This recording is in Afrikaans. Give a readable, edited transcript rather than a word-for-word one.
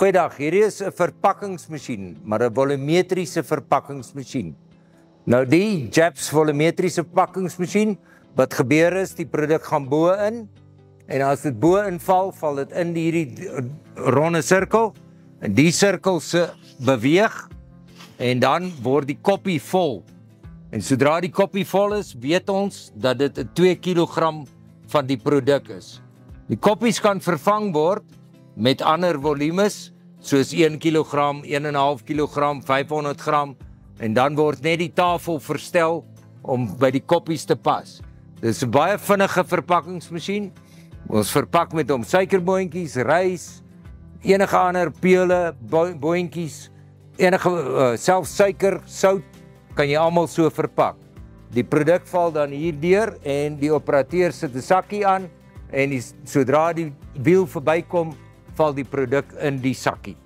Goeiedag, hierdie is 'n verpakkingsmasjien, maar 'n volumetriese verpakkingsmasjien. Nou die JAPS volumetriese verpakkingsmasjien, wat gebeur is, die produk gaan bo in, en as dit bo inval, val dit in hierdie ronde sirkel, en die sirkel se beweeg, en dan word die koppie vol. En sodra die koppie vol is, weet ons dat dit 'n 2 kg van die produk is. Die koppies kan vervang word met ander volumes, soos 1 kg, 1,5 kg, 500 gram, en dan word net die tafel verstel om by die koppies te pas. Dit is 'n baie vinnige verpakkingsmasjien. Ons verpak met hom suikerboontjies, rys, enige ander pele, boontjies, enige selfs suiker, sout, kan jy almal so verpak. Die produk val dan hier deur en die operateur sit 'n sakkie aan en sodra die wiel verbykom, val die produk in die sakkie.